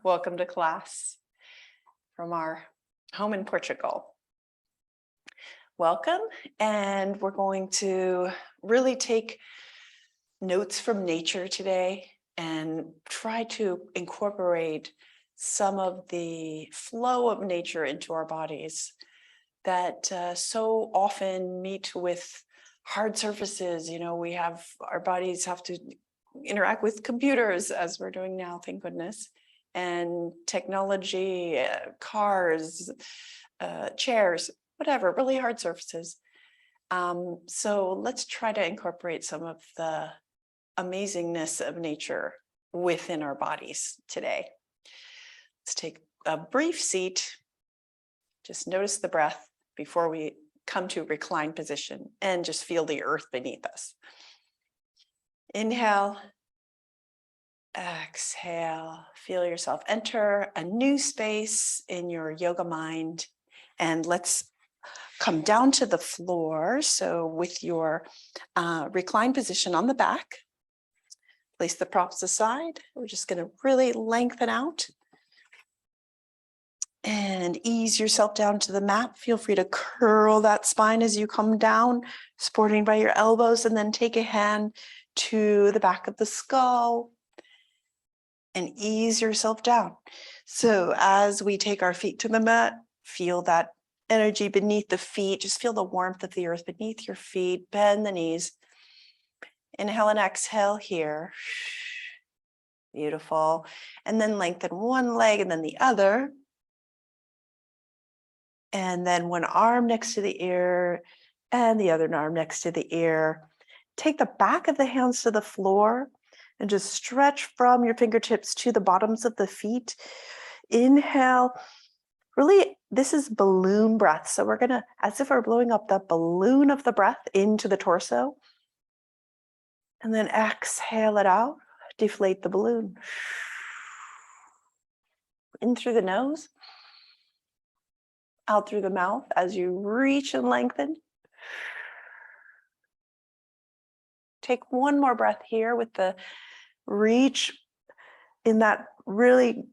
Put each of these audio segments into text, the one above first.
Welcome to class from our home in Portugal. Welcome, and we're going to really take notes from nature today and try to incorporate some of the flow of nature into our bodies that so often meet with hard surfaces. We have our bodies have to interact with computers as we're doing now, thank goodness, and technology, cars, chairs, whatever, really hard surfaces. So let's try to incorporate some of the amazingness of nature within our bodies today. Let's take a brief seat. Just notice the breath before we come to reclined position and just feel the earth beneath us. Inhale. Exhale, feel yourself enter a new space in your yoga mind. And let's come down to the floor. So with your reclined position on the back, place the props aside. We're just going to really lengthen out and ease yourself down to the mat. Feel free to curl that spine as you come down, supporting by your elbows, and then take a hand to the back of the skull and ease yourself down. So as we take our feet to the mat, feel that energy beneath the feet. Just feel the warmth of the earth beneath your feet. Bend the knees. Inhale and exhale here. Beautiful. And then lengthen one leg and then the other. And then one arm next to the ear and the other arm next to the ear. Take the back of the hands to the floor and just stretch from your fingertips to the bottoms of the feet. Inhale. Really, this is balloon breath. So we're going to, as if we're blowing up the balloon of the breath into the torso. And then exhale it out. Deflate the balloon. In through the nose. Out through the mouth as you reach and lengthen. Take one more breath here with the reach in that really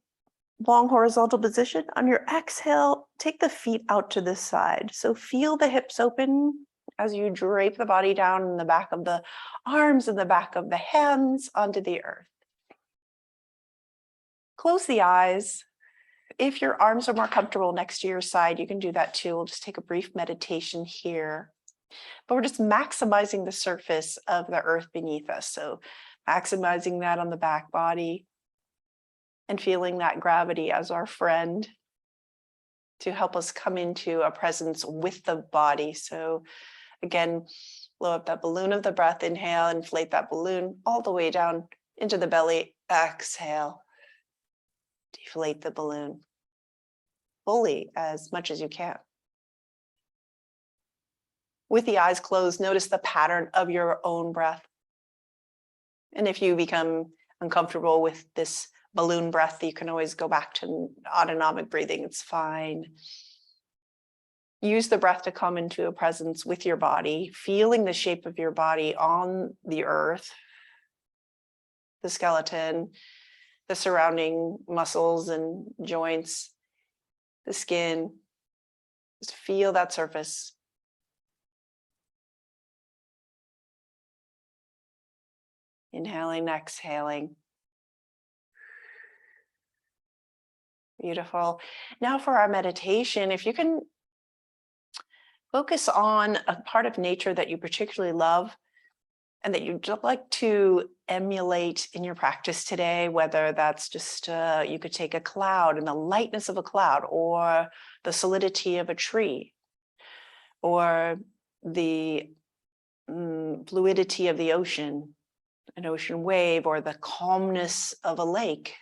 long horizontal position. On your exhale, take the feet out to this side. So feel the hips open as you drape the body down in the back of the arms and the back of the hands onto the earth. Close the eyes. If your arms are more comfortable next to your side, you can do that too. We'll just take a brief meditation here. But we're just maximizing the surface of the earth beneath us. So maximizing that on the back body and feeling that gravity as our friend to help us come into a presence with the body. So again, blow up that balloon of the breath. Inhale, inflate that balloon all the way down into the belly. Exhale, deflate the balloon fully as much as you can. With the eyes closed, notice the pattern of your own breath. And if you become uncomfortable with this balloon breath, you can always go back to autonomic breathing. It's fine. Use the breath to come into a presence with your body, feeling the shape of your body on the earth, the skeleton, the surrounding muscles and joints, the skin. Just feel that surface. Inhaling, exhaling. Beautiful. Now for our meditation, if you can focus on a part of nature that you particularly love and that you'd like to emulate in your practice today, whether that's just, you could take a cloud and the lightness of a cloud, or the solidity of a tree, or the fluidity of the ocean, an ocean wave, or the calmness of a lake,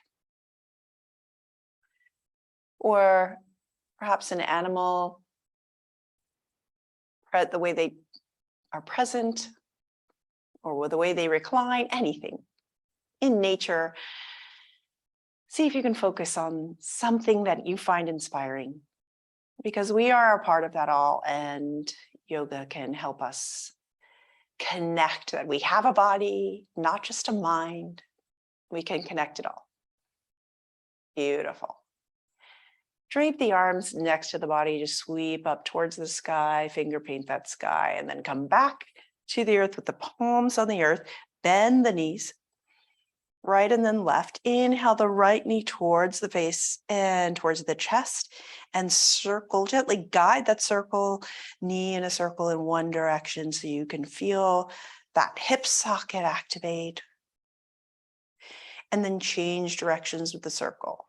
or perhaps an animal, the way they are present, or the way they recline, anything in nature. See if you can focus on something that you find inspiring, because we are a part of that all, and yoga can help us connect that we have a body, not just a mind. We can connect it all. Beautiful. Drape the arms next to the body, just sweep up towards the sky, finger paint that sky, and then come back to the earth with the palms on the earth. Bend the knees, right and then left. Inhale the right knee towards the face and towards the chest, and circle, gently guide that circle, knee in a circle in one direction so you can feel that hip socket activate. And then change directions with the circle.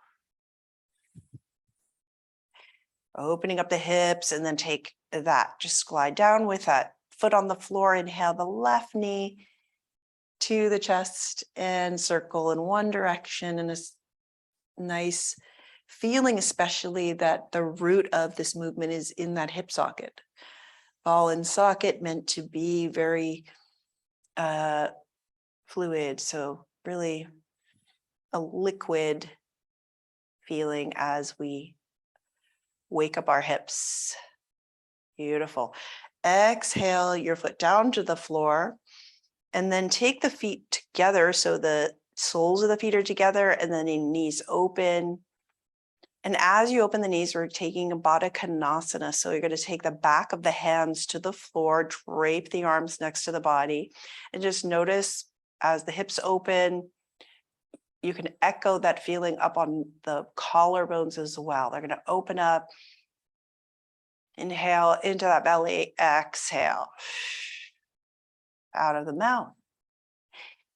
Opening up the hips, and then take that, just glide down with that foot on the floor. Inhale the left knee to the chest and circle in one direction, and a nice feeling, especially that the root of this movement is in that hip socket. Ball and socket meant to be very fluid, so really a liquid feeling as we wake up our hips. Beautiful. Exhale your foot down to the floor, and then take the feet together so the soles of the feet are together, and then the knees open. And as you open the knees, we're taking a Baddha Konasana. So you're going to take the back of the hands to the floor, drape the arms next to the body, and just notice as the hips open, you can echo that feeling up on the collarbones as well. They're going to open up. Inhale into that belly, exhale out of the mouth.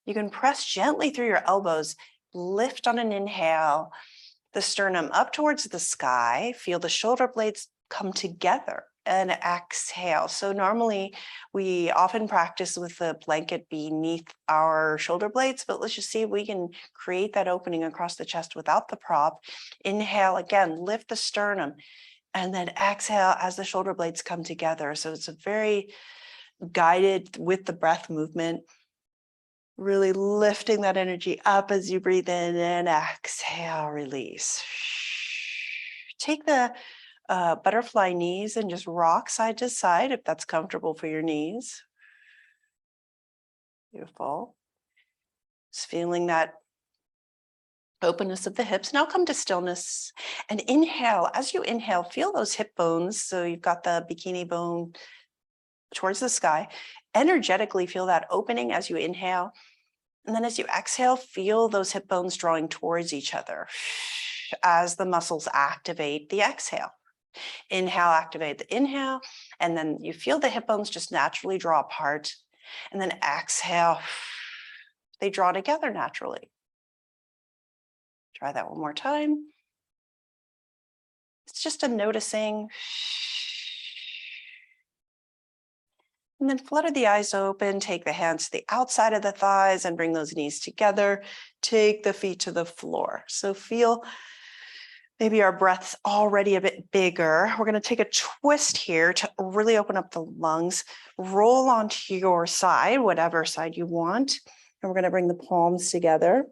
You can press gently through your elbows, lift on an inhale, the sternum up towards the sky, feel the shoulder blades come together, and exhale. So normally we often practice with the blanket beneath our shoulder blades, but let's just see if we can create that opening across the chest without the prop. Inhale again, lift the sternum, and then exhale as the shoulder blades come together. So it's a very guided with the breath movement, really lifting that energy up as you breathe in, and exhale, release. Take the butterfly knees and just rock side to side if that's comfortable for your knees. Beautiful. Just feeling that openness of the hips. Now come to stillness and inhale. As you inhale, feel those hip bones. So you've got the bikini bone towards the sky. Energetically feel that opening as you inhale. And then as you exhale, feel those hip bones drawing towards each other as the muscles activate the exhale. Inhale, activate the inhale, and then you feel the hip bones just naturally draw apart. And then exhale, they draw together naturally. Try that one more time. It's just a noticing. And then flutter the eyes open, take the hands to the outside of the thighs and bring those knees together. Take the feet to the floor. So feel maybe our breath's already a bit bigger. We're going to take a twist here to really open up the lungs. Roll onto your side, whatever side you want. And we're going to bring the palms together.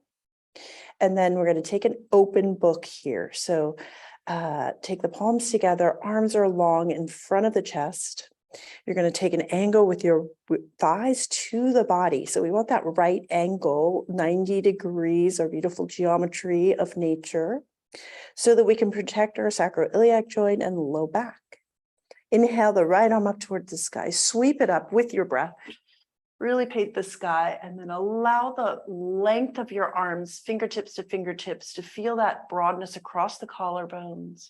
And then we're going to take an open book here. So take the palms together, arms are long in front of the chest. You're going to take an angle with your thighs to the body. So we want that right angle, 90 degrees, our beautiful geometry of nature, so that we can protect our sacroiliac joint and low back. Inhale the right arm up towards the sky. Sweep it up with your breath. Really paint the sky, and then allow the length of your arms, fingertips to feel that broadness across the collarbones.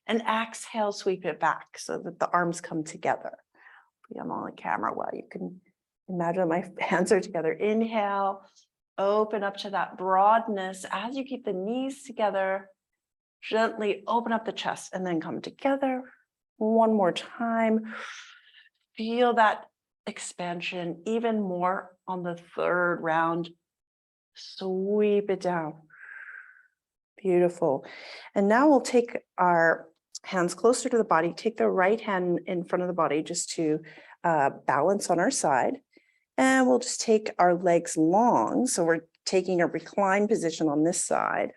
And exhale, sweep it back so that the arms come together. I'm on the camera well. You can imagine my hands are together. Inhale, open up to that broadness. As you keep the knees together, gently open up the chest and then come together. One more time. Feel that expansion even more on the third round. Sweep it down. Beautiful. And now we'll take our hands closer to the body. Take the right hand in front of the body just to balance on our side. And we'll just take our legs long. So we're taking a reclined position on this side.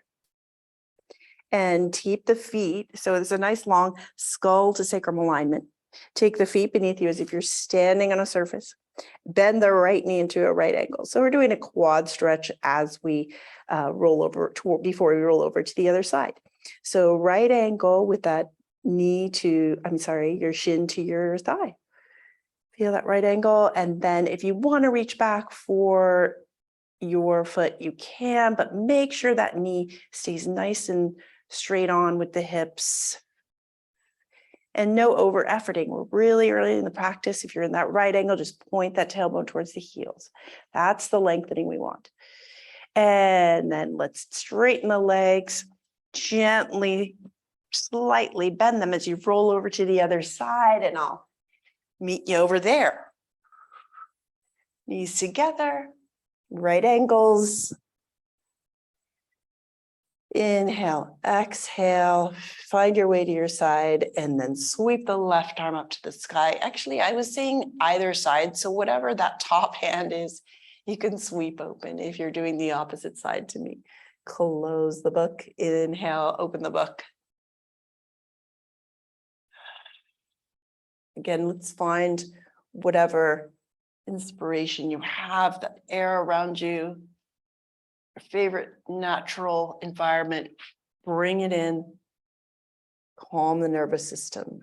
And keep the feet. So there's a nice long skull to sacrum alignment. Take the feet beneath you as if you're standing on a surface. Bend the right knee into a right angle. So we're doing a quad stretch as we roll over before we roll over to the other side. So right angle with that your shin to your thigh. Feel that right angle. And then if you want to reach back for your foot, you can, but make sure that knee stays nice and straight on with the hips. And no over efforting. We're really early in the practice. If you're in that right angle, just point that tailbone towards the heels. That's the lengthening we want. And then let's straighten the legs, gently, slightly bend them as you roll over to the other side, and I'll meet you over there. Knees together, right angles. Inhale, exhale, find your way to your side, and then sweep the left arm up to the sky. Actually, I was saying either side, so whatever that top hand is, you can sweep open if you're doing the opposite side to me. Close the book, inhale, open the book. Again, let's find whatever inspiration you have, that air around you, your favorite natural environment, bring it in, calm the nervous system,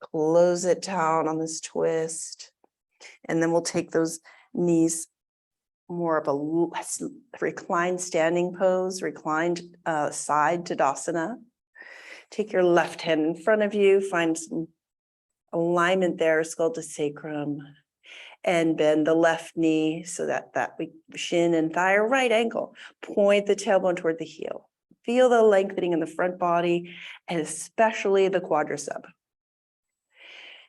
close it down on this twist. And then we'll take those knees more of a reclined standing pose, reclined side Tadasana. Take your left hand in front of you, find some alignment there, skull to sacrum, and bend the left knee so that shin and thigh are right angle. Point the tailbone toward the heel. Feel the lengthening in the front body, and especially the quadricep.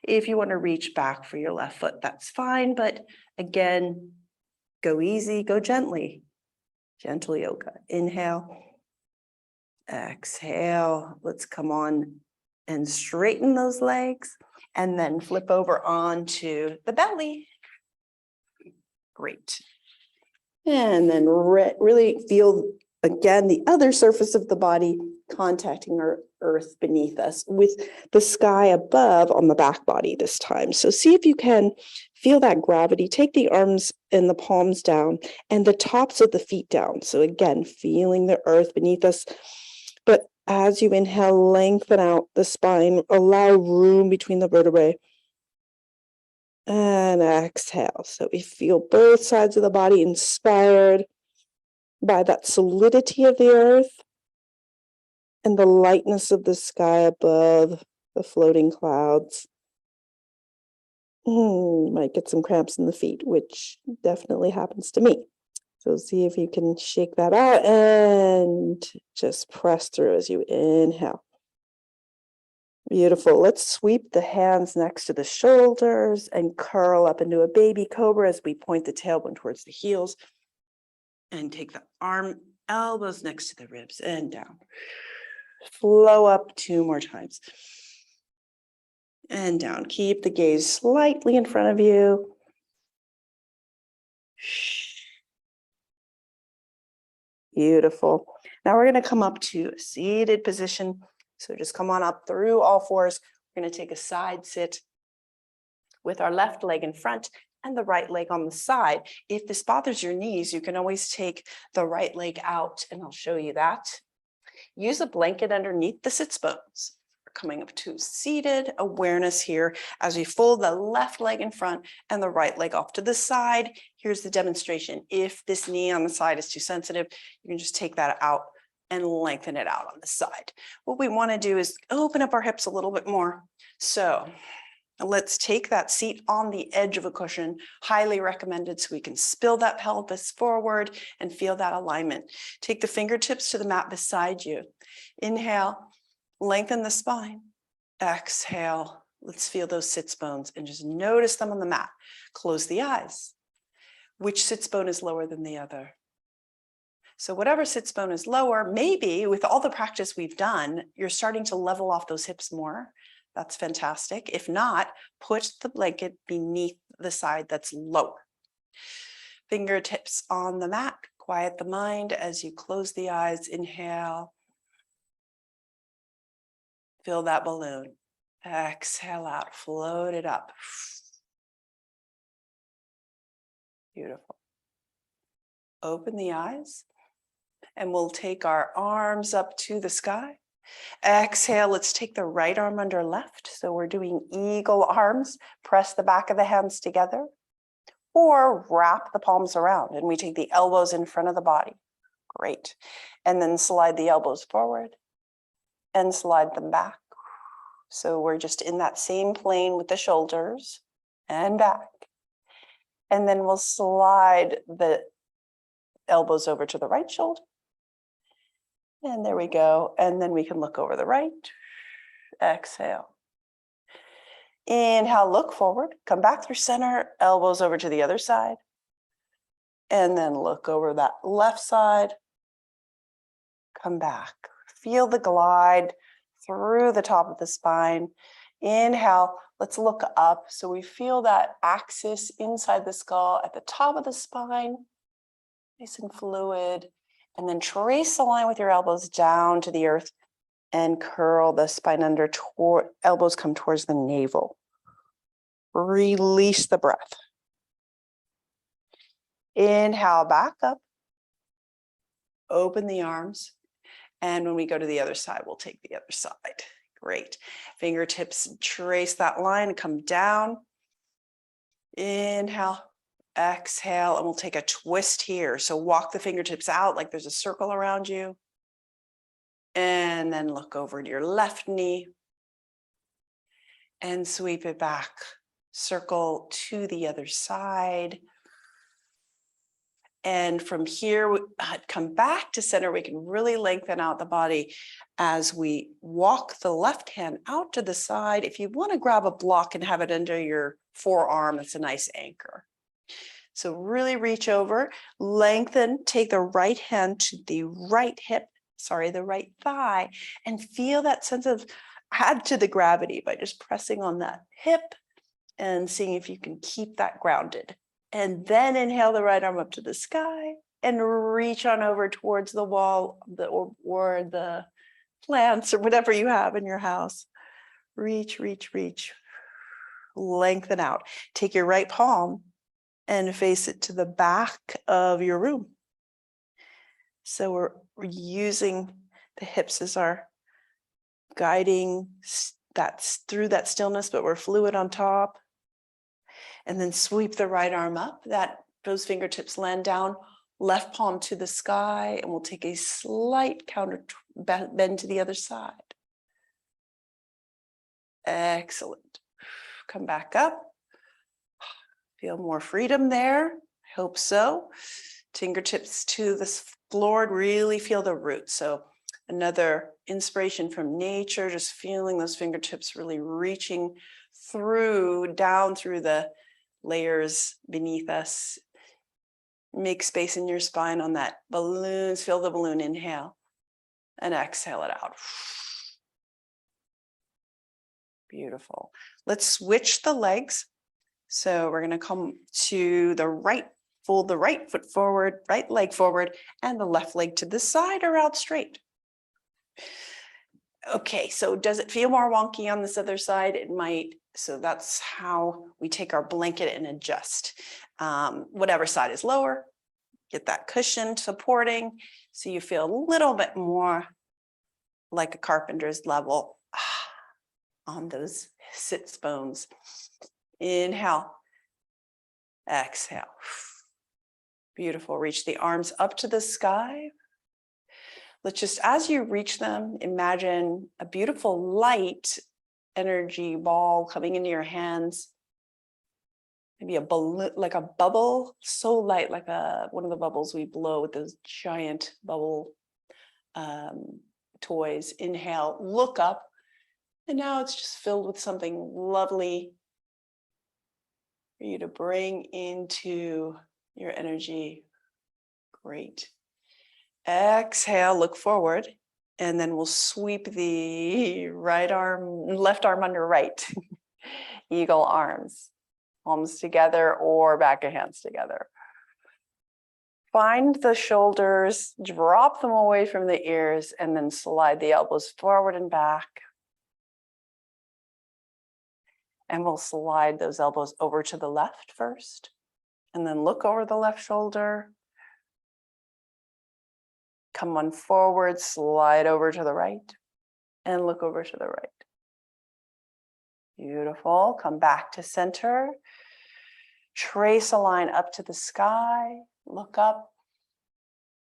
If you want to reach back for your left foot, that's fine. But again, go easy, go gently. Gentle yoga. Inhale, exhale. Let's come on and straighten those legs, and then flip over onto the belly. Great. And then really feel, again, the other surface of the body contacting our earth beneath us with the sky above on the back body this time. So see if you can feel that gravity. Take the arms and the palms down and the tops of the feet down. So again, feeling the earth beneath us. But as you inhale, lengthen out the spine, allow room between the vertebrae. And exhale. So we feel both sides of the body inspired by that solidity of the earth and the lightness of the sky above the floating clouds. Might get some cramps in the feet, which definitely happens to me. So see if you can shake that out and just press through as you inhale. Beautiful. Let's sweep the hands next to the shoulders and curl up into a baby cobra as we point the tailbone towards the heels. And take the elbows next to the ribs and down. Flow up 2 more times. And down. Keep the gaze slightly in front of you. Beautiful. Now we're going to come up to a seated position. So just come on up through all fours. We're going to take a side sit with our left leg in front and the right leg on the side. If this bothers your knees, you can always take the right leg out, and I'll show you that. Use a blanket underneath the sits bones. We're coming up to seated awareness here as we fold the left leg in front and the right leg off to the side. Here's the demonstration. If this knee on the side is too sensitive, you can just take that out and lengthen it out on the side. What we want to do is open up our hips a little bit more. So let's take that seat on the edge of a cushion, highly recommended, so we can spill that pelvis forward and feel that alignment. Take the fingertips to the mat beside you. Inhale, lengthen the spine. Exhale, let's feel those sits bones and just notice them on the mat. Close the eyes. Which sits bone is lower than the other? So whatever sits bone is lower, maybe with all the practice we've done, you're starting to level off those hips more. That's fantastic. If not, put the blanket beneath the side that's lower. Fingertips on the mat. Quiet the mind as you close the eyes. Inhale. Fill that balloon. Exhale out. Float it up. Beautiful. Open the eyes, and we'll take our arms up to the sky. Exhale, let's take the right arm under left. So we're doing eagle arms. Press the back of the hands together, or wrap the palms around, and we take the elbows in front of the body. Great. And then slide the elbows forward and slide them back. So we're just in that same plane with the shoulders and back. And then we'll slide the elbows over to the right shoulder. And there we go. And then we can look over the right. Exhale. Inhale, look forward. Come back through center, elbows over to the other side. And then look over that left side. Come back. Feel the glide through the top of the spine. Inhale, let's look up. So we feel that axis inside the skull at the top of the spine, nice and fluid. And then trace the line with your elbows down to the earth and curl the spine under, elbows come towards the navel. Release the breath. Inhale, back up. Open the arms. And when we go to the other side, we'll take the other side. Great. Fingertips, trace that line and come down. Inhale, exhale, and we'll take a twist here. So walk the fingertips out like there's a circle around you. And then look over to your left knee and sweep it back. Circle to the other side. And from here, come back to center. We can really lengthen out the body as we walk the left hand out to the side. If you want to grab a block and have it under your forearm, it's a nice anchor. So really reach over, lengthen, take the right hand to the right hip, the right thigh, and feel that sense of add to the gravity by just pressing on that hip and seeing if you can keep that grounded. And then inhale the right arm up to the sky and reach on over towards the wall or the plants or whatever you have in your house. Reach, reach, reach. Lengthen out. Take your right palm and face it to the back of your room. So we're using the hips as our guiding that's through that stillness, but we're fluid on top. And then sweep the right arm up. Those fingertips land down, left palm to the sky, and we'll take a slight counter bend to the other side. Excellent. Come back up. Feel more freedom there. I hope so. Fingertips to the floor, really feel the roots. So another inspiration from nature, just feeling those fingertips really reaching through, down through the layers beneath us. Make space in your spine on that balloon. Feel the balloon. Inhale and exhale it out. Beautiful. Let's switch the legs. So we're going to come to the right, fold the right foot forward, right leg forward, and the left leg to the side or out straight. Okay, so does it feel more wonky on this other side? It might. So that's how we take our blanket and adjust. Whatever side is lower, get that cushion supporting so you feel a little bit more like a carpenter's level on those sits bones. Inhale, exhale. Beautiful. Reach the arms up to the sky. Let's just, as you reach them, imagine a beautiful light energy ball coming into your hands. Maybe a balloon, like a bubble, so light, like one of the bubbles we blow with those giant bubble toys. Inhale, look up, and now it's just filled with something lovely for you to bring into your energy. Great. Exhale, look forward, and then we'll sweep the left arm under right. Eagle arms, palms together or back of hands together. Find the shoulders, drop them away from the ears, and then slide the elbows forward and back. And we'll slide those elbows over to the left first. And then look over the left shoulder. Come on forward, slide over to the right, and look over to the right. Beautiful. Come back to center. Trace a line up to the sky. Look up.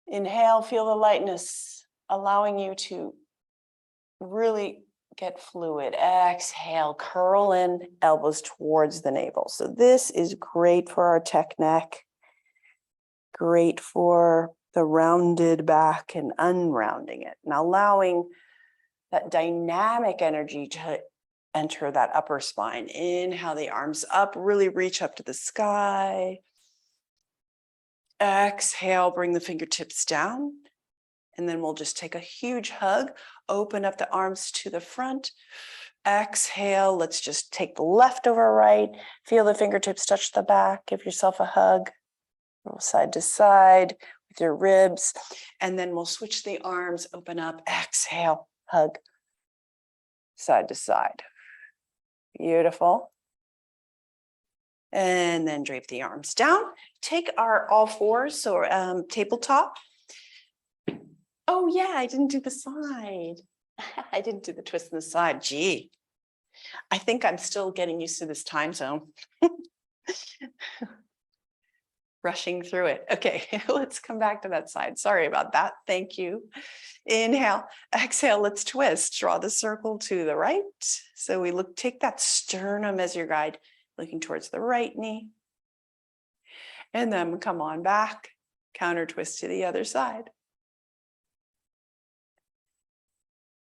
Inhale, feel the lightness, allowing you to really get fluid. Exhale, curl in, elbows towards the navel. So this is great for our tech neck, great for the rounded back and unrounding it, and allowing that dynamic energy to enter that upper spine. Inhale the arms up, really reach up to the sky. Exhale, bring the fingertips down. And then we'll just take a huge hug, open up the arms to the front. Exhale, let's just take the left over right. Feel the fingertips touch the back. Give yourself a hug. Roll side to side with your ribs. And then we'll switch the arms, open up, exhale, hug, side to side. Beautiful. And then drape the arms down. Take our all fours, so tabletop. Oh yeah, I didn't do the side. I didn't do the twist in the side. Gee, I think I'm still getting used to this time zone. Rushing through it. Okay, let's come back to that side. Sorry about that. Thank you. Inhale, exhale, let's twist. Draw the circle to the right. So we take that sternum as your guide, looking towards the right knee. And then come on back, counter twist to the other side.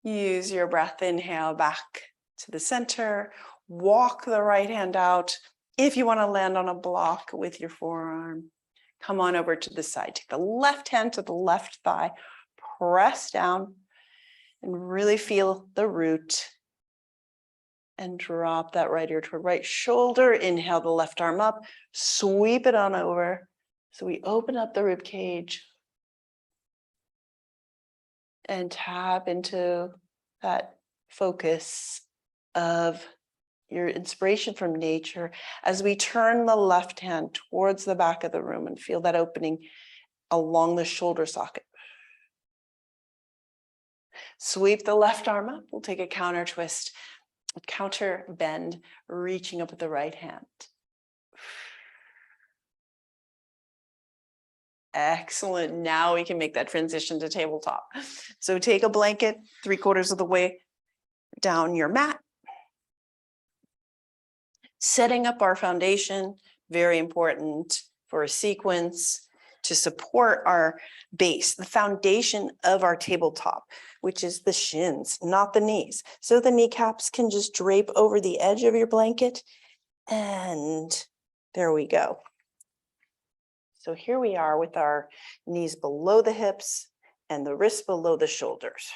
Use your breath, inhale back to the center, walk the right hand out. If you want to land on a block with your forearm, come on over to the side. Take the left hand to the left thigh, press down and really feel the root. And drop that right ear toward right shoulder. Inhale the left arm up, sweep it on over. So we open up the rib cage and tap into that focus of your inspiration from nature as we turn the left hand towards the back of the room and feel that opening along the shoulder socket. Sweep the left arm up. We'll take a counter twist, a counter bend, reaching up with the right hand. Excellent. Now we can make that transition to tabletop. So take a blanket 3/4 of the way down your mat. Setting up our foundation, very important for a sequence to support our base, the foundation of our tabletop, which is the shins, not the knees. So the kneecaps can just drape over the edge of your blanket, and there we go. So here we are with our knees below the hips and the wrists below the shoulders.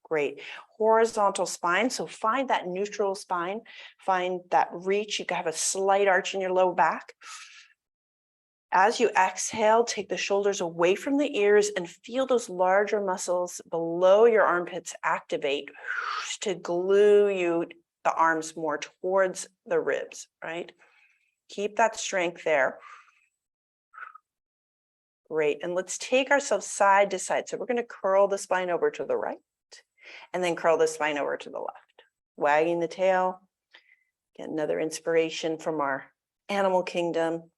Great. Horizontal spine. So find that neutral spine, find that reach. You can have a slight arch in your low back. As you exhale, take the shoulders away from the ears and feel those larger muscles below your armpits activate to glue the arms more towards the ribs, right? Keep that strength there. Great. And let's take ourselves side to side. So we're going to curl the spine over to the right and then curl the spine over to the left. Wagging the tail. Get another inspiration from our animal kingdom.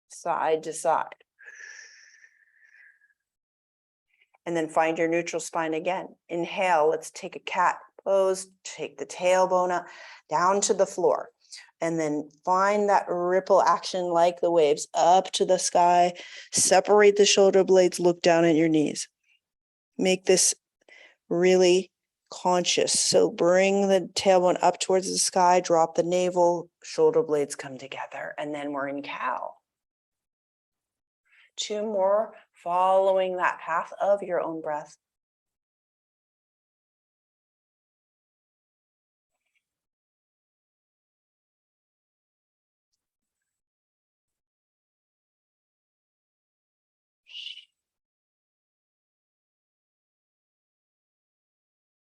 Side to side. And then find your neutral spine again. Inhale, let's take a cat pose, take the tailbone up, down to the floor. And then find that ripple action like the waves up to the sky. Separate the shoulder blades, look down at your knees. Make this really conscious. So bring the tailbone up towards the sky, drop the navel, shoulder blades come together, and then we're in cow. 2 more, following that path of your own breath.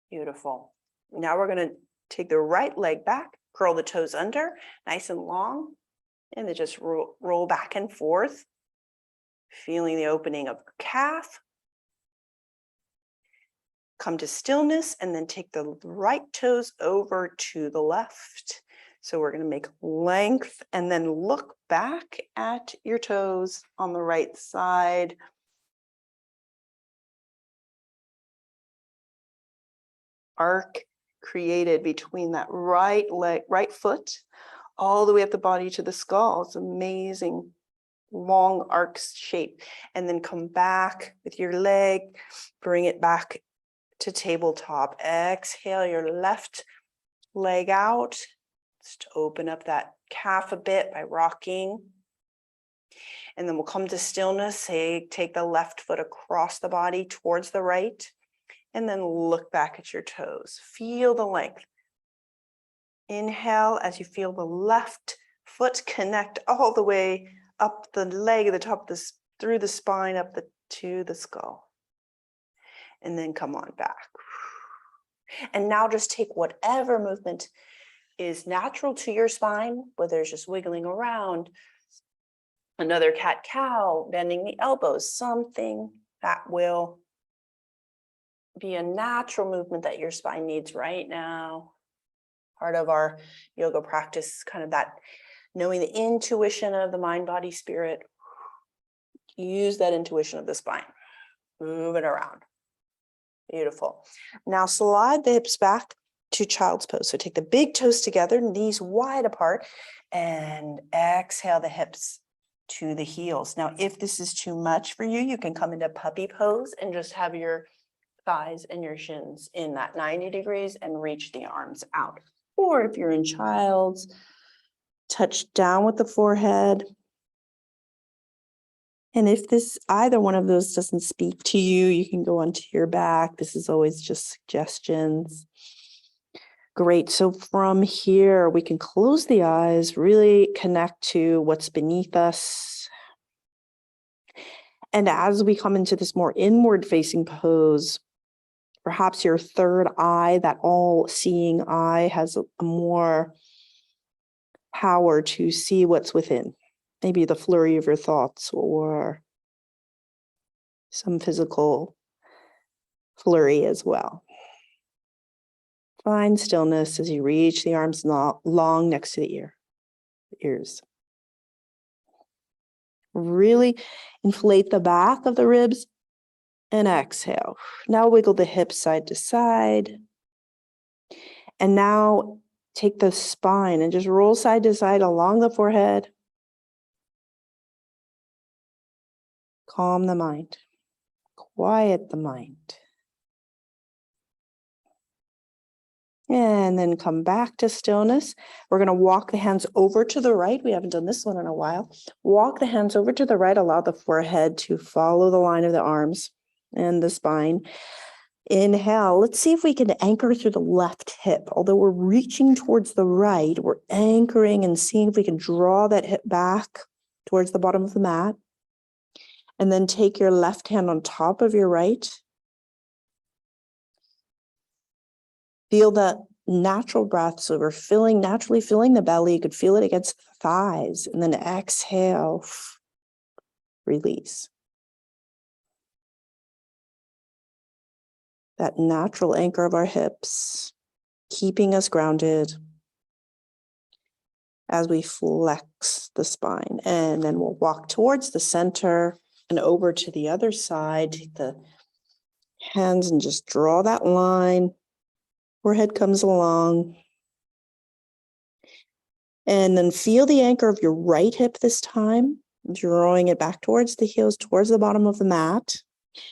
Beautiful. Now we're going to take the right leg back, Curl the toes under, nice and long, and then just roll back and forth, feeling the opening of the calf. Come to stillness and then take the right toes over to the left. So we're going to make length and then look back at your toes on the right side. Arc created between that right leg, right foot, all the way up the body to the skull. It's amazing long arc shape. And then come back with your leg, bring it back to tabletop. Exhale your left leg out. Just open up that calf a bit by rocking. And then we'll come to stillness. Take the left foot across the body towards the right. And then look back at your toes. Feel the length. Inhale as you feel the left foot connect all the way up the leg at the top of this, through the spine, up to the skull. And then come on back. And now just take whatever movement is natural to your spine, whether it's just wiggling around, another cat-cow, bending the elbows, something that will be a natural movement that your spine needs right now. Part of our yoga practice, kind of that knowing the intuition of the mind, body, spirit. Use that intuition of the spine. Move it around. Beautiful. Now slide the hips back to child's pose. So take the big toes together, knees wide apart, and exhale the hips to the heels. Now, if this is too much for you, you can come into puppy pose and just have your thighs and your shins in that 90 degrees and reach the arms out. Or if you're in child's, touch down with the forehead. And if either one of those doesn't speak to you, you can go onto your back. This is always just suggestions. Great. So from here, we can close the eyes, really connect to what's beneath us. And as we come into this more inward facing pose, perhaps your third eye, that all-seeing eye, has a more power to see what's within. Maybe the flurry of your thoughts or some physical flurry as well. Find stillness as you reach the arms long next to the ears. Really inflate the back of the ribs and exhale. Now wiggle the hips side to side. And now take the spine and just roll side to side along the forehead. Calm the mind. Quiet the mind. And then come back to stillness. We're going to walk the hands over to the right. We haven't done this one in a while. Walk the hands over to the right. Allow the forehead to follow the line of the arms and the spine. Inhale. Let's see if we can anchor through the left hip. Although we're reaching towards the right, we're anchoring and seeing if we can draw that hip back towards the bottom of the mat. And then take your left hand on top of your right. Feel the natural breath. So we're naturally filling the belly. You could feel it against the thighs. And then exhale, release. That natural anchor of our hips, keeping us grounded as we flex the spine. And then we'll walk towards the center and over to the other side. Take the hands and just draw that line. Forehead comes along. And then feel the anchor of your right hip this time, drawing it back towards the heels, towards the bottom of the mat.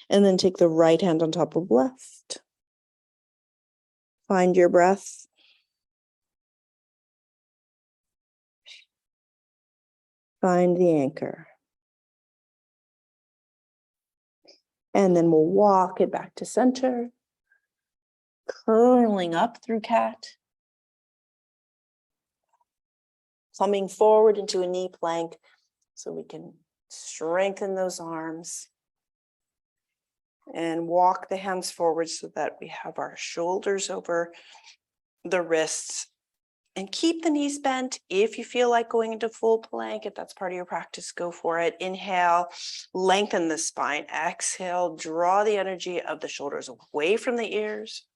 And then take the right hand on top of left. Find your breath. Find the anchor. And then we'll walk it back to center, curling up through cat. Coming forward into a knee plank so we can strengthen those arms. And walk the hands forward so that we have our shoulders over the wrists And keep the knees bent. If you feel like going into full plank, if that's part of your practice, go for it. Inhale, lengthen the spine. Exhale, draw the energy of the shoulders away from the ears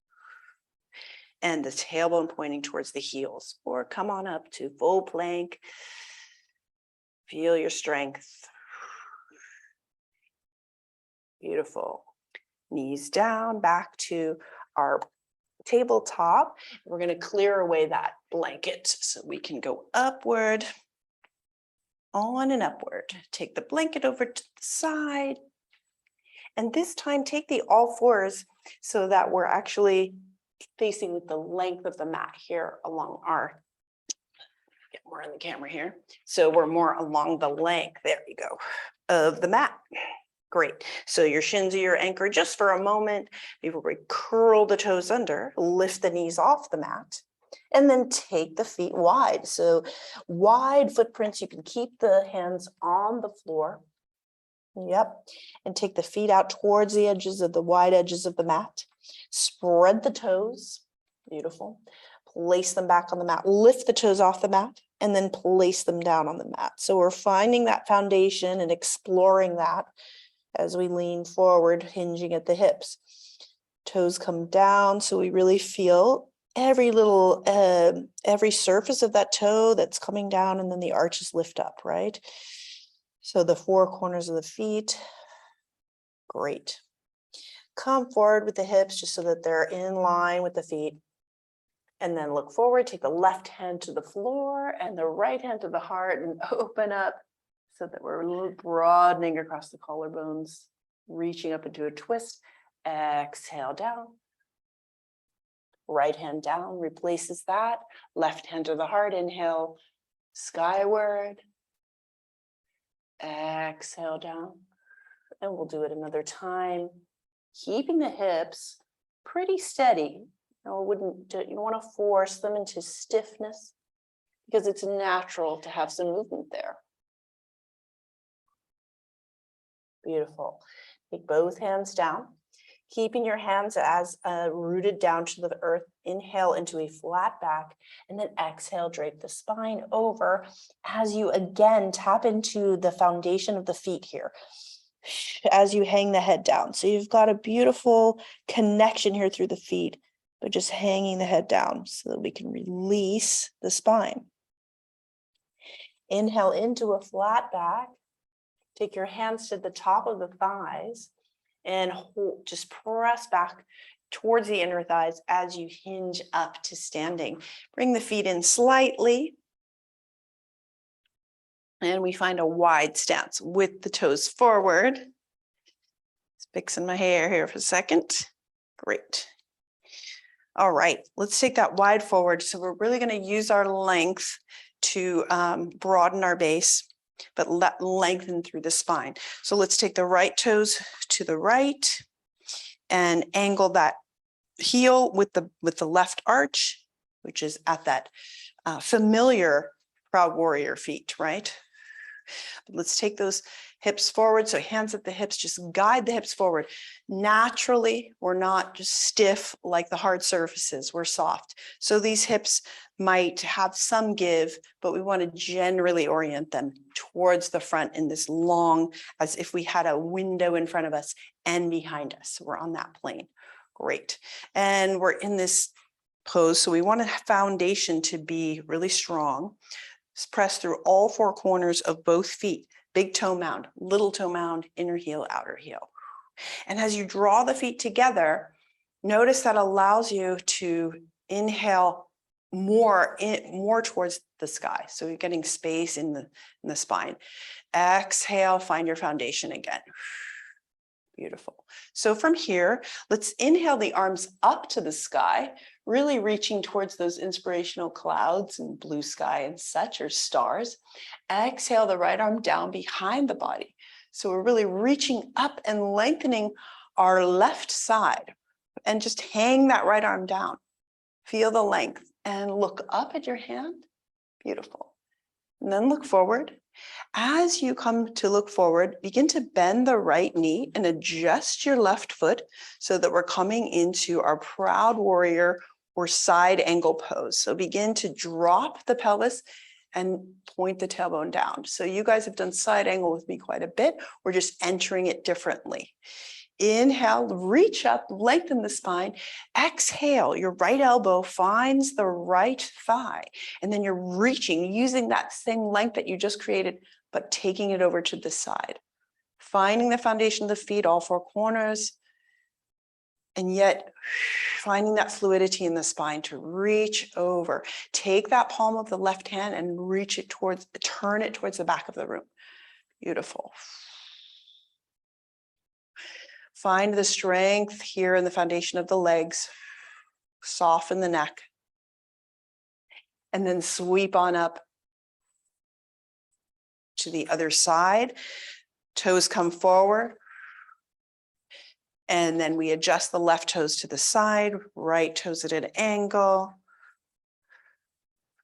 and the tailbone pointing towards the heels. Or come on up to full plank. Feel your strength. Beautiful. Knees down, back to our tabletop. We're going to clear away that blanket so we can go upward, on and upward. Take the blanket over to the side. And this time take the all fours so that we're actually facing with the length of the mat here along our, get more in the camera here. So we're more along the length, there you go, of the mat. Great. So your shins are your anchor just for a moment before we curl the toes under, lift the knees off the mat, and then take the feet wide. So wide footprints, you can keep the hands on the floor. Yep. And take the feet out towards the edges of the wide edges of the mat. Spread the toes. Beautiful. Place them back on the mat. Lift the toes off the mat and then place them down on the mat. So we're finding that foundation and exploring that as we lean forward, hinging at the hips. Toes come down, so we really feel every little, every surface of that toe that's coming down, and then the arches lift up, right? So the four corners of the feet, great. Come forward with the hips just so that they're in line with the feet. And then look forward, take the left hand to the floor and the right hand to the heart and open up so that we're a little broadening across the collarbones, reaching up into a twist. Exhale down. Right hand down replaces that. Left hand to the heart, inhale, skyward. Exhale down. And we'll do it another time. Keeping the hips pretty steady. You don't want to force them into stiffness because it's natural to have some movement there. Beautiful. Take both hands down, keeping your hands as rooted down to the earth. Inhale into a flat back, and then exhale, drape the spine over as you again tap into the foundation of the feet here as you hang the head down. So you've got a beautiful connection here through the feet, but just hanging the head down so that we can release the spine. Inhale into a flat back. Take your hands to the top of the thighs and just press back towards the inner thighs as you hinge up to standing. Bring the feet in slightly. And we find a wide stance with the toes forward. Just fixing my hair here for a second. Great. All right, let's take that wide forward. So we're really going to use our length to broaden our base, but lengthen through the spine. So let's take the right toes to the right and angle that heel with the left arch, which is at that familiar proud warrior feet, right? Let's take those hips forward. So hands at the hips, just guide the hips forward. Naturally, we're not just stiff like the hard surfaces, we're soft. So these hips might have some give, but we want to generally orient them towards the front in this long, as if we had a window in front of us and behind us. So we're on that plane. Great. And we're in this pose. So we want a foundation to be really strong. Press through all four corners of both feet. Big toe mound, little toe mound, inner heel, outer heel. And as you draw the feet together, notice that allows you to inhale more towards the sky. So you're getting space in the spine. Exhale, find your foundation again. Beautiful. So from here, let's inhale the arms up to the sky, really reaching towards those inspirational clouds and blue sky and such, or stars. Exhale the right arm down behind the body. So we're really reaching up and lengthening our left side, and just hang that right arm down. Feel the length and look up at your hand. Beautiful. And then look forward. As you come to look forward, begin to bend the right knee and adjust your left foot so that we're coming into our proud warrior or side angle pose. So begin to drop the pelvis and point the tailbone down. So you guys have done side angle with me quite a bit. We're just entering it differently. Inhale, reach up, lengthen the spine. Exhale, your right elbow finds the right thigh. And then you're reaching, using that same length that you just created, but taking it over to the side. Finding the foundation of the feet, all four corners. And yet finding that fluidity in the spine to reach over. Take that palm of the left hand and reach it towards, turn it towards the back of the room. Beautiful. Find the strength here in the foundation of the legs. Soften the neck. And then sweep on up to the other side. Toes come forward. And then we adjust the left toes to the side, right toes at an angle.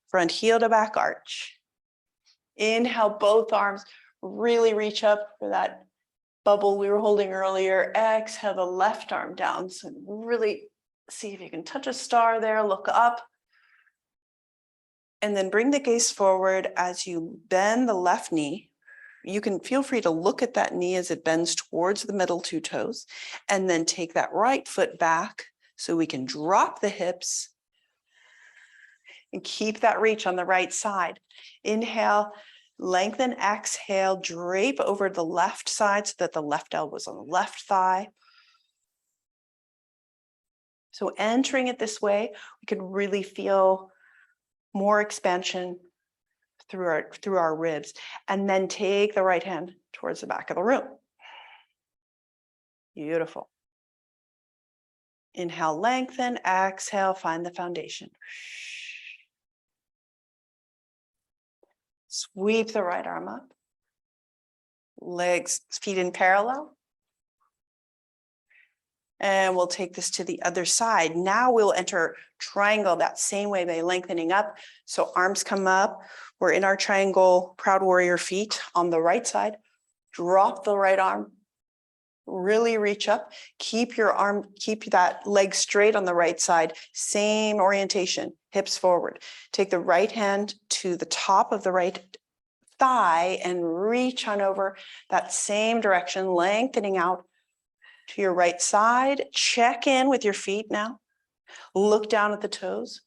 Front heel to back arch. Inhale, both arms really reach up for that bubble we were holding earlier. Exhale the left arm down. So really see if you can touch a star there, look up. And then bring the gaze forward as you bend the left knee. You can feel free to look at that knee as it bends towards the middle two toes, and then take that right foot back so we can drop the hips and keep that reach on the right side. Inhale, lengthen, exhale, drape over the left side so that the left elbow is on the left thigh. So entering it this way, we can really feel more expansion through our ribs, and then take the right hand towards the back of the room. Beautiful. Inhale, lengthen, exhale, find the foundation. Sweep the right arm up. Legs, feet in parallel. And we'll take this to the other side. Now we'll enter triangle that same way by lengthening up. So arms come up. We're in our triangle, proud warrior feet on the right side. Drop the right arm. Really reach up. Keep your arm, keep that leg straight on the right side. Same orientation, hips forward. Take the right hand to the top of the right thigh and reach on over that same direction, lengthening out to your right side. Check in with your feet now. Look down at the toes.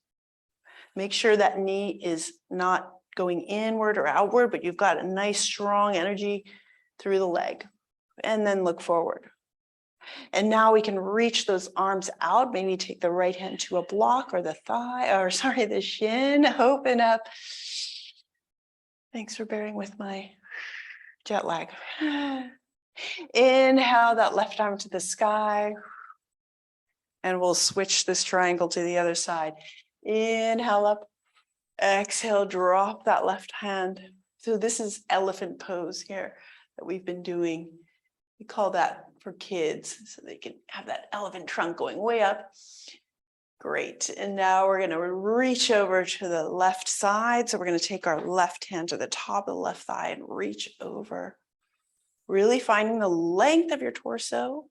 Make sure that knee is not going inward or outward, but you've got a nice strong energy through the leg. And then look forward. And now we can reach those arms out. Maybe take the right hand to a block or the thigh, or sorry, the shin. Open up. Thanks for bearing with my jet lag. Inhale that left arm to the sky. And we'll switch this triangle to the other side. Inhale up. Exhale, drop that left hand. So this is elephant pose here that we've been doing. We call that for kids, so they can have that elephant trunk going way up. Great. And now we're going to reach over to the left side. So we're going to take our left hand to the top of the left thigh and reach over. Really finding the length of your torso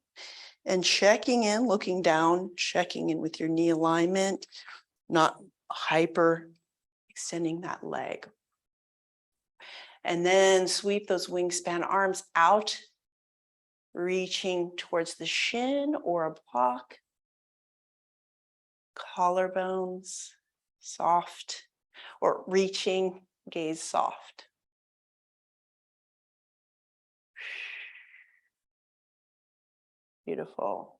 and checking in, looking down, checking in with your knee alignment, not hyper extending that leg. And then sweep those wingspan arms out, reaching towards the shin or a block. Collarbones, soft, or reaching, gaze soft. Beautiful.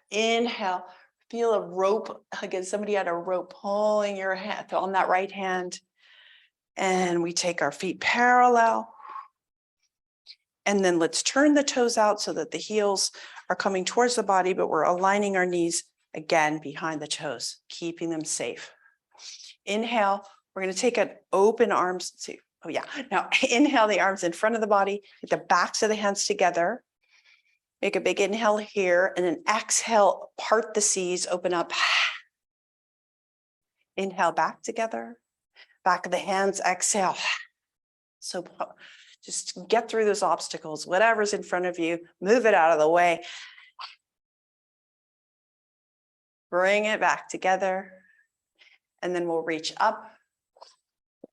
Inhale, feel a rope, again, somebody had a rope pulling your hand on that right hand. And we take our feet parallel. And then let's turn the toes out so that the heels are coming towards the body, but we're aligning our knees again behind the toes, keeping them safe. Inhale, we're going to take an open arms. See, oh yeah. Now inhale the arms in front of the body, get the backs of the hands together. Make a big inhale here, and then exhale, part the C's, open up. Inhale back together, back of the hands, exhale. So just get through those obstacles, whatever's in front of you, move it out of the way. Bring it back together. And then we'll reach up.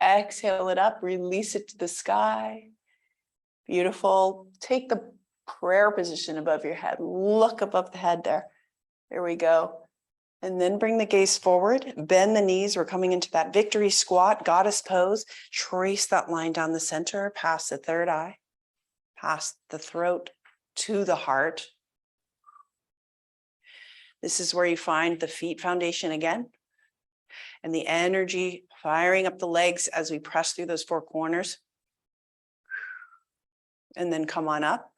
Exhale it up, release it to the sky. Beautiful. Take the prayer position above your head. Look above the head there. There we go. And then bring the gaze forward, bend the knees. We're coming into that victory squat, goddess pose. Trace that line down the center, past the third eye, past the throat to the heart. This is where you find the feet foundation again. And the energy firing up the legs as we press through those four corners. And then come on up.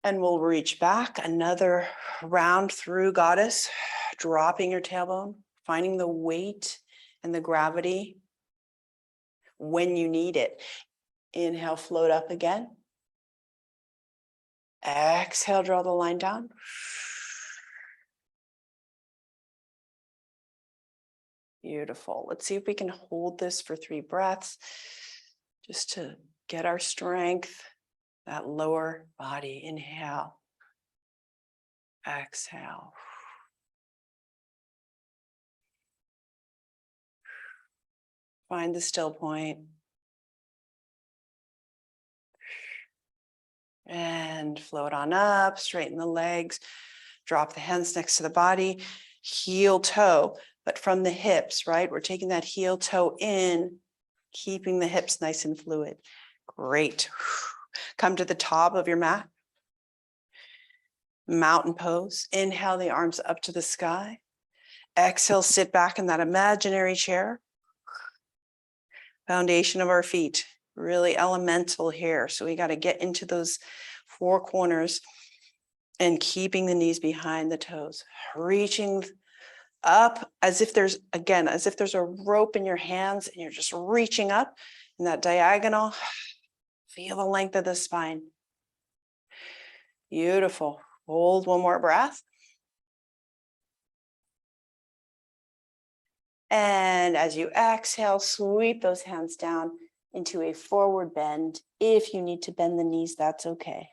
And we'll reach back another round through goddess, dropping your tailbone, finding the weight and the gravity when you need it. Inhale, float up again. Exhale, draw the line down. Beautiful. Let's see if we can hold this for 3 breaths, just to get our strength. That lower body. Inhale. Exhale. Find the still point. And float on up, straighten the legs, drop the hands next to the body, heel toe, but from the hips, right? We're taking that heel toe in, keeping the hips nice and fluid. Great. Come to the top of your mat. Mountain pose. Inhale the arms up to the sky. Exhale, sit back in that imaginary chair. Foundation of our feet. Really elemental here. So we got to get into those 4 corners and keeping the knees behind the toes. Reaching up as if there's a rope in your hands and you're just reaching up in that diagonal. Feel the length of the spine. Beautiful. Hold one more breath. And as you exhale, sweep those hands down into a forward bend. If you need to bend the knees, that's okay.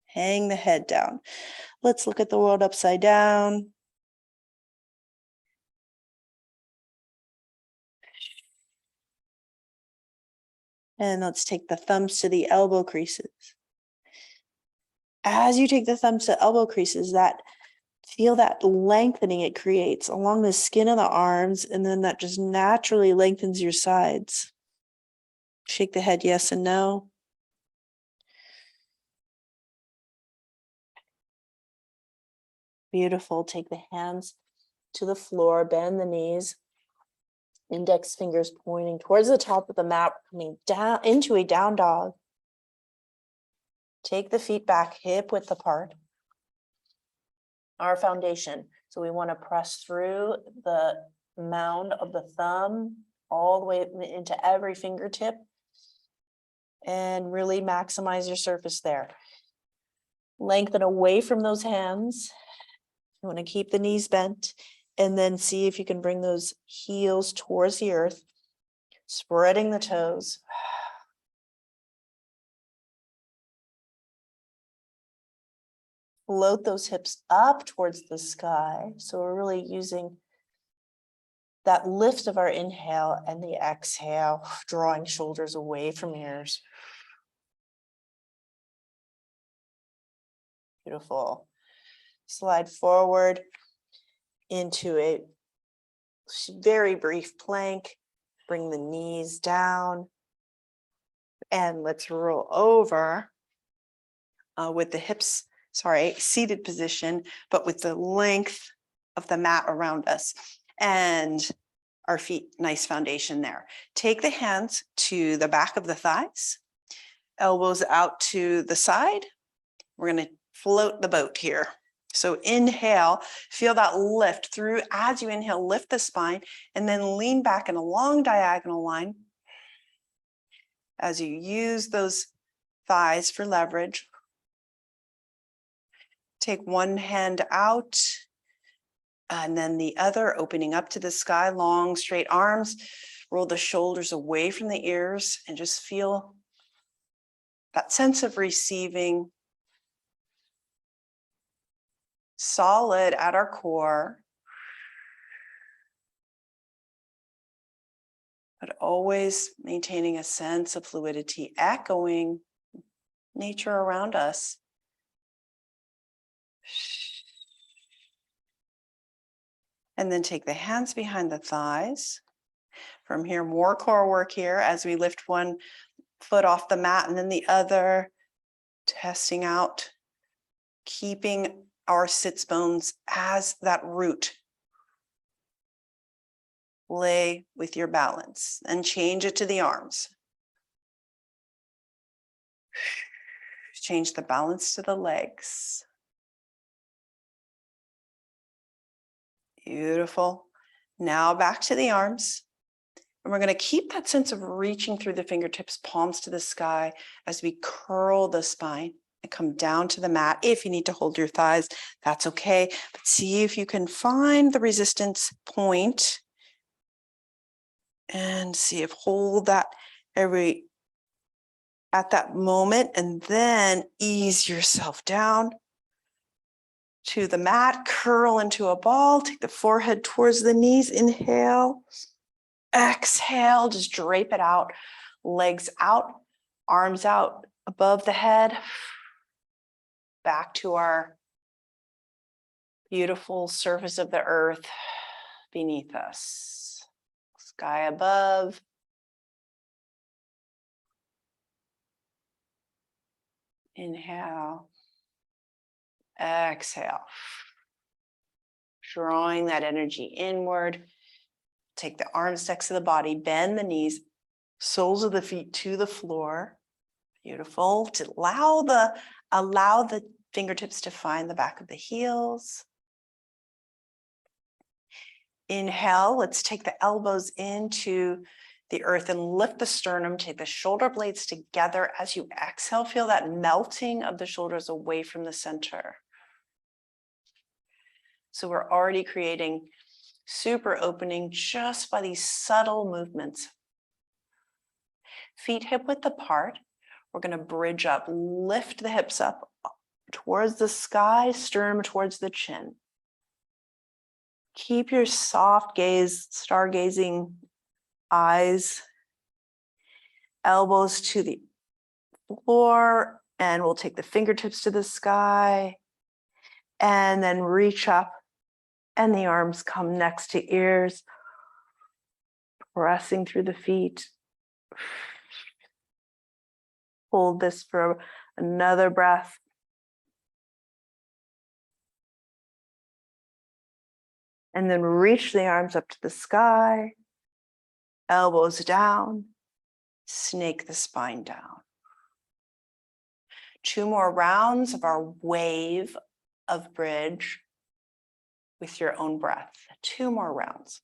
Hang the head down. Let's look at the world upside down. And let's take the thumbs to the elbow creases. As you take the thumbs to elbow creases, feel that lengthening it creates along the skin of the arms, and then that just naturally lengthens your sides. Shake the head yes and no. Beautiful. Take the hands to the floor, bend the knees. Index fingers pointing towards the top of the mat, coming down into a down dog. Take the feet back, hip width apart. Our foundation. So we want to press through the mound of the thumb all the way into every fingertip and really maximize your surface there. Lengthen away from those hands. You want to keep the knees bent. And then see if you can bring those heels towards the earth, spreading the toes. Float those hips up towards the sky. So we're really using that lift of our inhale and the exhale, drawing shoulders away from ears. Beautiful. Slide forward into a very brief plank. Bring the knees down. And let's roll over with the hips, seated position, but with the length of the mat around us. And our feet, nice foundation there. Take the hands to the back of the thighs, elbows out to the side. We're going to float the boat here. So inhale, feel that lift through. As you inhale, lift the spine and then lean back in a long diagonal line. As you use those thighs for leverage, take one hand out and then the other, opening up to the sky, long straight arms. Roll the shoulders away from the ears and just feel that sense of receiving. solid at our core, but always maintaining a sense of fluidity, echoing nature around us. And then take the hands behind the thighs. From here, more core work here as we lift one foot off the mat and then the other, testing out, keeping our sits bones as that root. Lay with your balance and change it to the arms. Change the balance to the legs. Beautiful. Now back to the arms. And we're going to keep that sense of reaching through the fingertips, palms to the sky as we curl the spine and come down to the mat. If you need to hold your thighs, that's okay. But see if you can find the resistance point and see if hold that at that moment, and then ease yourself down to the mat, curl into a ball, take the forehead towards the knees, inhale, exhale, just drape it out, legs out, arms out above the head, back to our beautiful surface of the earth beneath us, sky above. Inhale, exhale, drawing that energy inward. Take the arms next to the body, bend the knees, soles of the feet to the floor. Beautiful. To allow the fingertips to find the back of the heels. Inhale, let's take the elbows into the earth and lift the sternum, take the shoulder blades together. As you exhale, feel that melting of the shoulders away from the center. So we're already creating super opening just by these subtle movements. Feet hip width apart. We're going to bridge up, lift the hips up towards the sky, sternum towards the chin. Keep your soft gaze, stargazing eyes, elbows to the floor, and we'll take the fingertips to the sky and then reach up and the arms come next to ears, pressing through the feet. Hold this for another breath. And then reach the arms up to the sky, elbows down, snake the spine down. 2 more rounds of our wave of bridge with your own breath. 2 more rounds.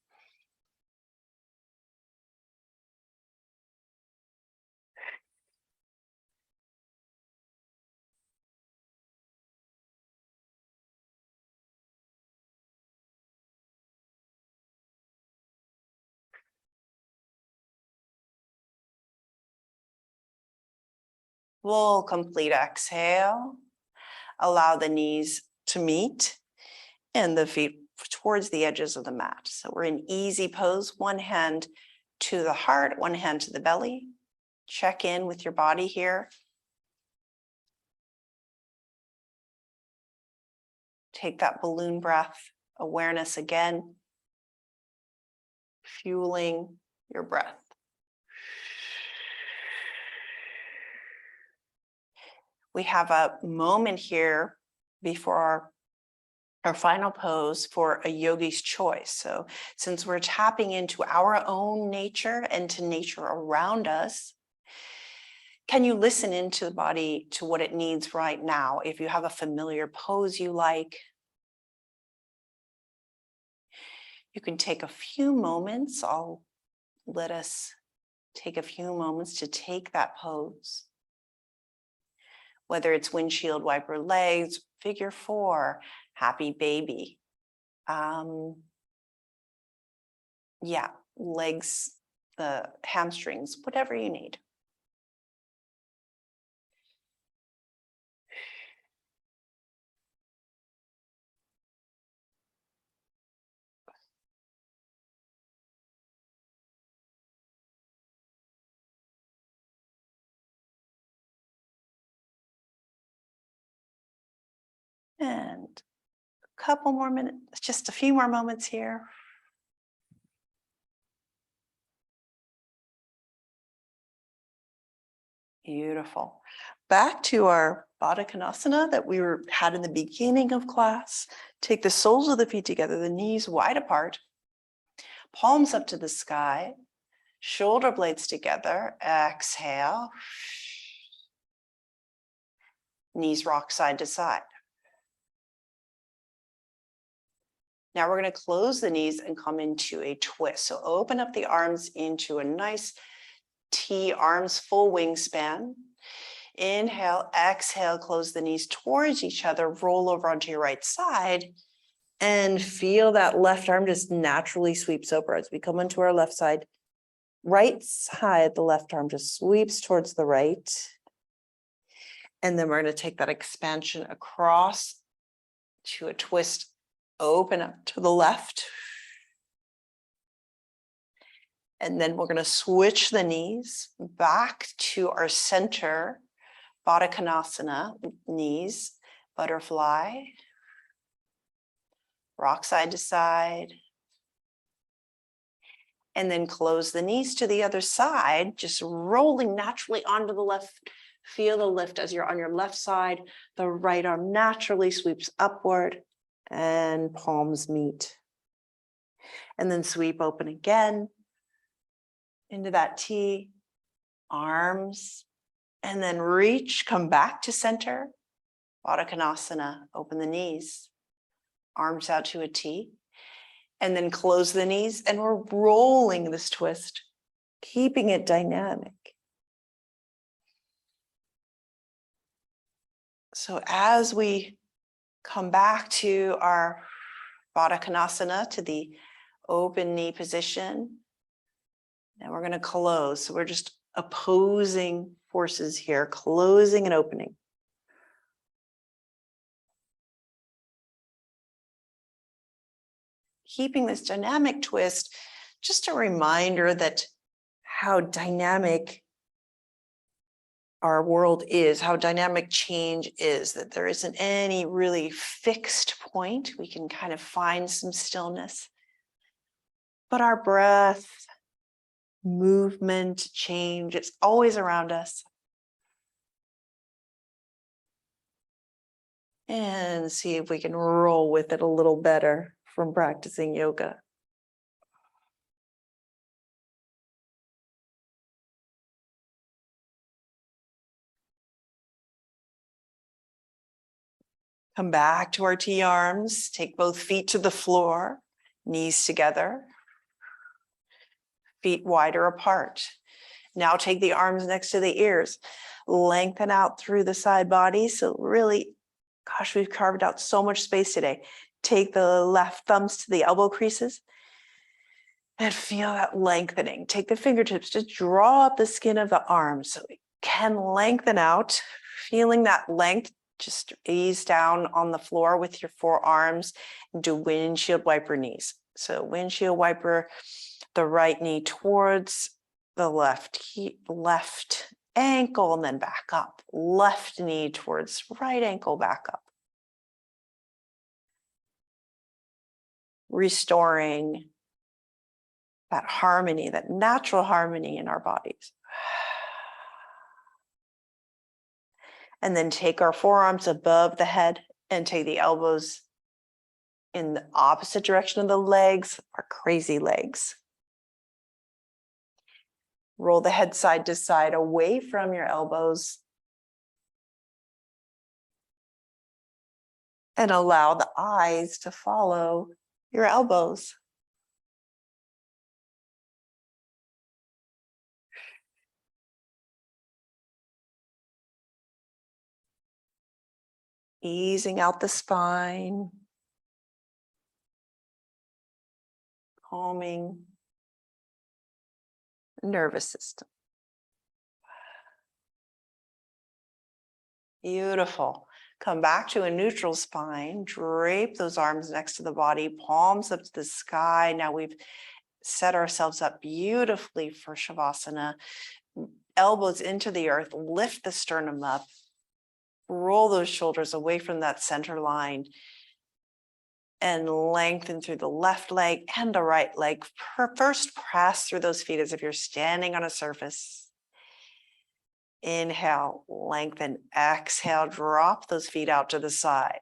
Full complete exhale. Allow the knees to meet and the feet towards the edges of the mat. So we're in easy pose, one hand to the heart, one hand to the belly. Check in with your body here. Take that balloon breath, awareness again, fueling your breath. We have a moment here before our final pose for a yogi's choice. So since we're tapping into our own nature and to nature around us, can you listen into the body to what it needs right now? If you have a familiar pose you like, you can take a few moments. I'll let us take a few moments to take that pose. Whether it's windshield wiper legs, figure 4, happy baby. Legs, the hamstrings, whatever you need. And a couple more minutes, just a few more moments here. Beautiful. Back to our Baddha Konasana that we had in the beginning of class. Take the soles of the feet together, the knees wide apart, palms up to the sky, shoulder blades together. Exhale. Knees rock side to side. Now we're going to close the knees and come into a twist. So open up the arms into a nice T, arms full wingspan. Inhale, exhale, close the knees towards each other, roll over onto your right side, and feel that left arm just naturally sweeps over as we come onto our left side. Right side, the left arm just sweeps towards the right. And then we're going to take that expansion across to a twist, open up to the left. And then we're going to switch the knees back to our center, Baddha Konasana, knees, butterfly, rock side to side. And then close the knees to the other side, just rolling naturally onto the left. Feel the lift as you're on your left side. The right arm naturally sweeps upward and palms meet. And then sweep open again into that T, arms, and then reach, come back to center. Baddha Konasana, open the knees, arms out to a T, and then close the knees. And we're rolling this twist, keeping it dynamic. So as we come back to our Baddha Konasana, to the open knee position, and we're going to close. So we're just opposing forces here, closing and opening. Keeping this dynamic twist, just a reminder that how dynamic our world is, how dynamic change is, that there isn't any really fixed point. We can kind of find some stillness. But our breath, movement, change, it's always around us. And see if we can roll with it a little better from practicing yoga. Come back to our T arms, take both feet to the floor, knees together, feet wider apart. Now take the arms next to the ears, lengthen out through the side body. So really, gosh, we've carved out so much space today. Take the left thumbs to the elbow creases and feel that lengthening. Take the fingertips, just draw up the skin of the arms so it can lengthen out, feeling that length. Just ease down on the floor with your forearms and do windshield wiper knees. So windshield wiper, the right knee towards the left ankle and then back up. Left knee towards right ankle, back up. Restoring that harmony, that natural harmony in our bodies. And then take our forearms above the head and take the elbows in the opposite direction of the legs, our crazy legs. Roll the head side to side away from your elbows. And allow the eyes to follow your elbows. Easing out the spine. Calming the nervous system. Beautiful. Come back to a neutral spine. Drape those arms next to the body, palms up to the sky. Now we've set ourselves up beautifully for Shavasana. Elbows into the earth, lift the sternum up. Roll those shoulders away from that center line and lengthen through the left leg and the right leg. First, press through those feet as if you're standing on a surface. Inhale, lengthen. Exhale, drop those feet out to the side.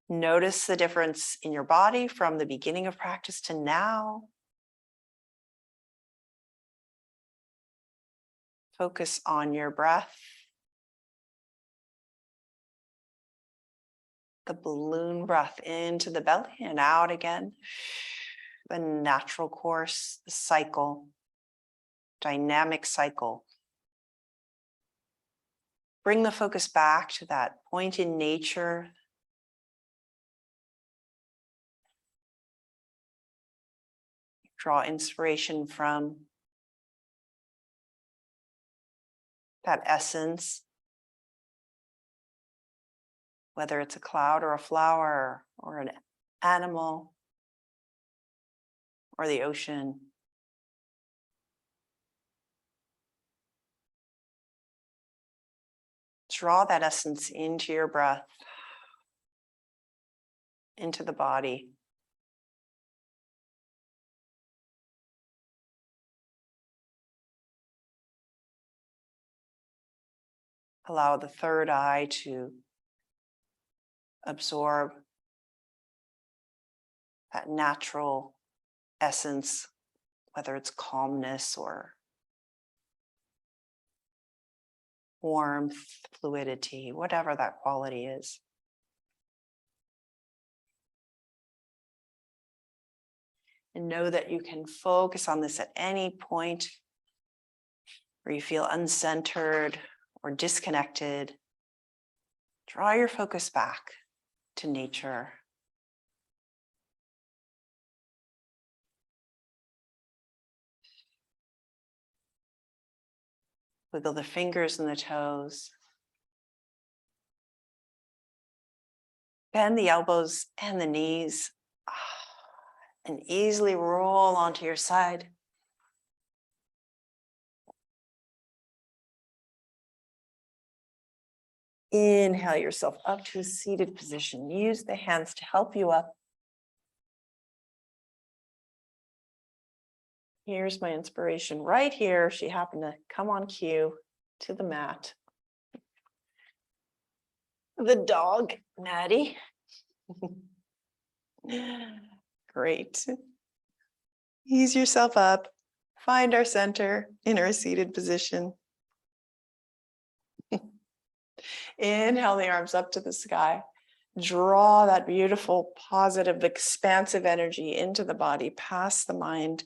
Notice the difference in your body from the beginning of practice to now. Focus on your breath. The balloon breath into the belly and out again. The natural course, the cycle, dynamic cycle. Bring the focus back to that point in nature. Draw inspiration from that essence, whether it's a cloud or a flower or an animal or the ocean. Draw that essence into your breath, into the body. Allow the third eye to absorb that natural essence, whether it's calmness or warmth, fluidity, whatever that quality is. And know that you can focus on this at any point where you feel uncentered or disconnected. Draw your focus back to nature. Wiggle the fingers and the toes. Bend the elbows and the knees and easily roll onto your side. Inhale yourself up to a seated position. Use the hands to help you up. Here's my inspiration right here. She happened to come on cue to the mat. The dog, Maddie. Great. Ease yourself up. Find our center in our seated position. Inhale the arms up to the sky. Draw that beautiful, positive, expansive energy into the body, past the mind,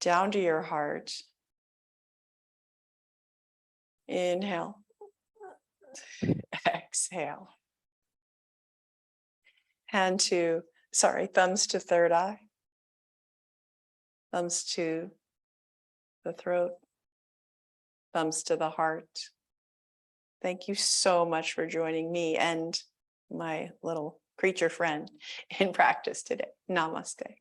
down to your heart. Inhale. Exhale. Thumbs to third eye. Thumbs to the throat. Thumbs to the heart. Thank you so much for joining me and my little creature friend in practice today. Namaste.